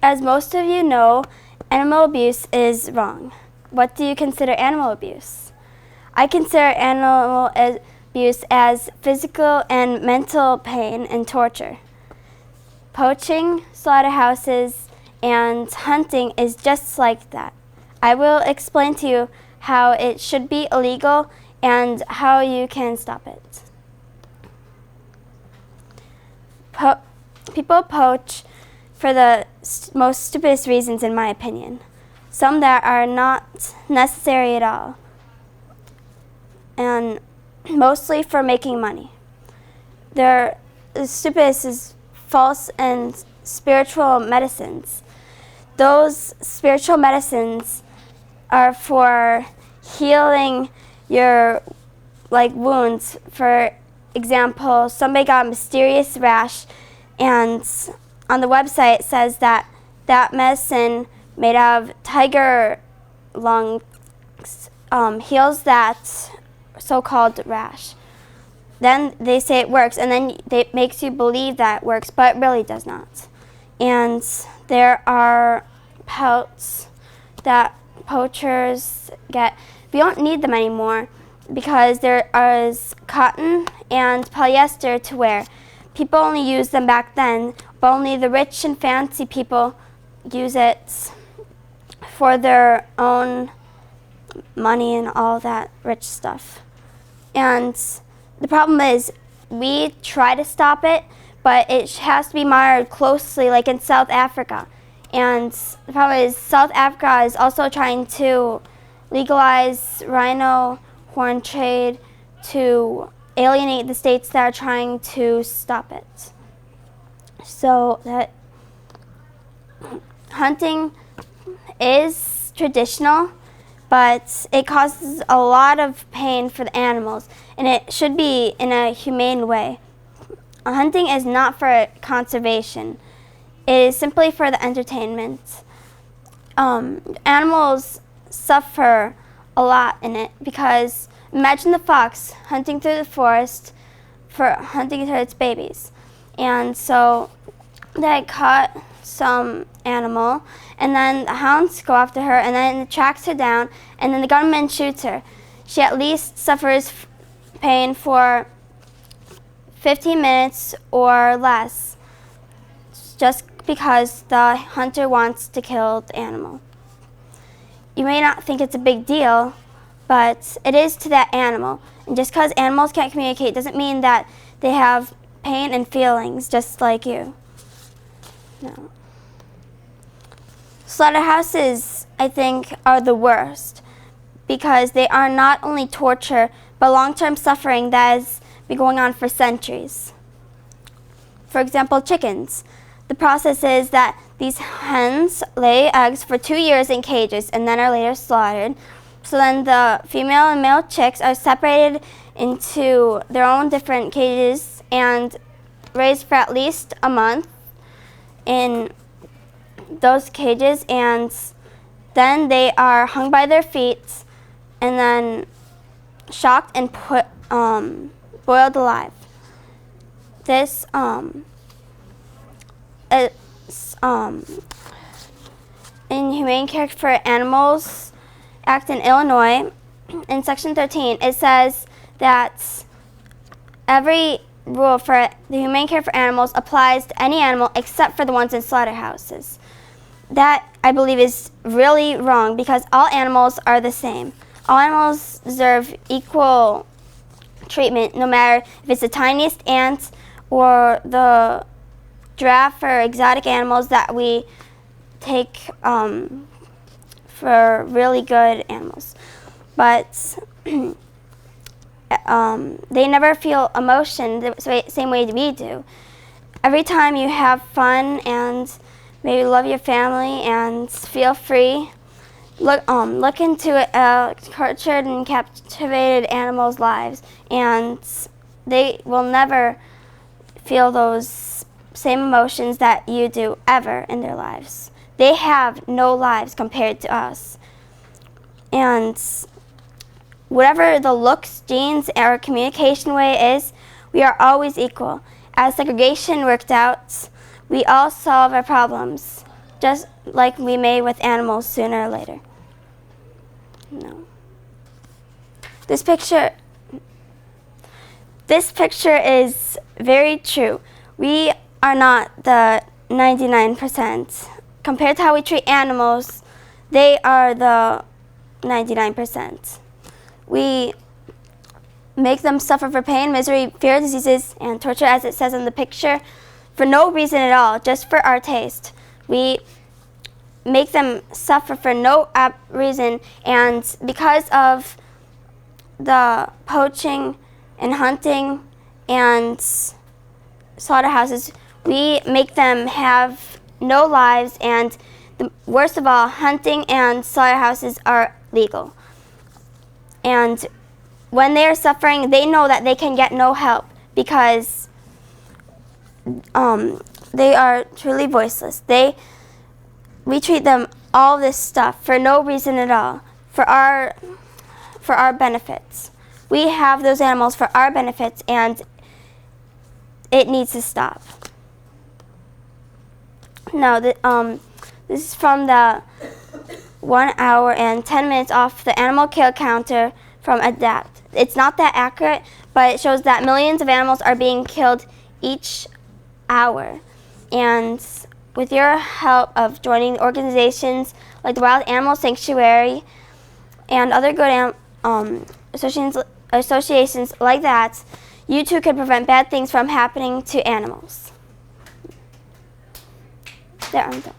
As most of you know, animal abuse is wrong. What do you consider animal abuse? I consider animal abuse as physical and mental pain and torture. Poaching, slaughterhouses, and hunting is just like that. I will explain to you how it should be illegal and how you can stop it. People poach for the most stupidest reasons, in my opinion. Some that are not necessary at all, and mostly for making money. The stupidest is false and spiritual medicines. Those spiritual medicines are for healing your wounds. For example, somebody got a mysterious rash, and on the website it says that medicine made out of tiger lungs heals that so-called rash. Then they say it works, and then it makes you believe that it works, but it really does not. And there are pelts that poachers get. We don't need them anymore because there is cotton and polyester to wear. People only used them back then, but only the rich and fancy people use it for their own money and all that rich stuff. And the problem is we try to stop it, but it has to be monitored closely, like in South Africa. And the problem is South Africa is also trying to legalize rhino horn trade to alienate the states that are trying to stop it. So that hunting is traditional, but it causes a lot of pain for the animals, and it should be in a humane way. Hunting is not for conservation. It is simply for the entertainment. Animals suffer a lot in it because imagine the fox hunting through the forest for hunting to its babies. And so they caught some animal, and then the hounds go after her, and then it tracks her down, and then the gunman shoots her. She at least suffers pain for 15 minutes or less, just because the hunter wants to kill the animal. You may not think it's a big deal, but it is to that animal. And just because animals can't communicate doesn't mean that they have pain and feelings just like you. No. Slaughterhouses, I think, are the worst because they are not only torture, but long-term suffering that has been going on for centuries. For example, chickens. The process is that these hens lay eggs for 2 years in cages and then are later slaughtered. So then the female and male chicks are separated into their own different cages and raised for at least a month in those cages, and then they are hung by their feet and then shocked and boiled alive. This in Humane Care for Animals Act in Illinois, in Section 13, it says that every rule for the Humane Care for Animals applies to any animal except for the ones in slaughterhouses. That, I believe, is really wrong because all animals are the same. All animals deserve equal treatment, no matter if it's the tiniest ant or the giraffe or exotic animals that we take for really good animals. But they never feel emotion the same way we do. Every time you have fun and maybe love your family and feel free, look into tortured and captivated animals' lives, and they will never feel those same emotions that you do ever in their lives. They have no lives compared to us. And whatever the looks, genes, or communication way is, we are always equal. As segregation worked out, we all solve our problems. just like we may with animals sooner or later. No. This picture is very true. We are not the 99%. Compared to how we treat animals, they are the 99%. We make them suffer for pain, misery, fear, diseases, and torture, as it says in the picture, for no reason at all, just for our taste. We make them suffer for no reason, and because of the poaching and hunting and slaughterhouses, we make them have no lives, and worst of all, hunting and slaughterhouses are legal. And when they are suffering, they know that they can get no help because they are truly voiceless. We treat them all this stuff for no reason at all, for our benefits. We have those animals for our benefits, and it needs to stop. Now, this is from the 1 hour and 10 minutes off the animal kill counter from ADAPT. It's not that accurate, but it shows that millions of animals are being killed each hour. And with your help of joining organizations like the Wild Animal Sanctuary and other good associations like that, you too could prevent bad things from happening to animals. There, I'm done.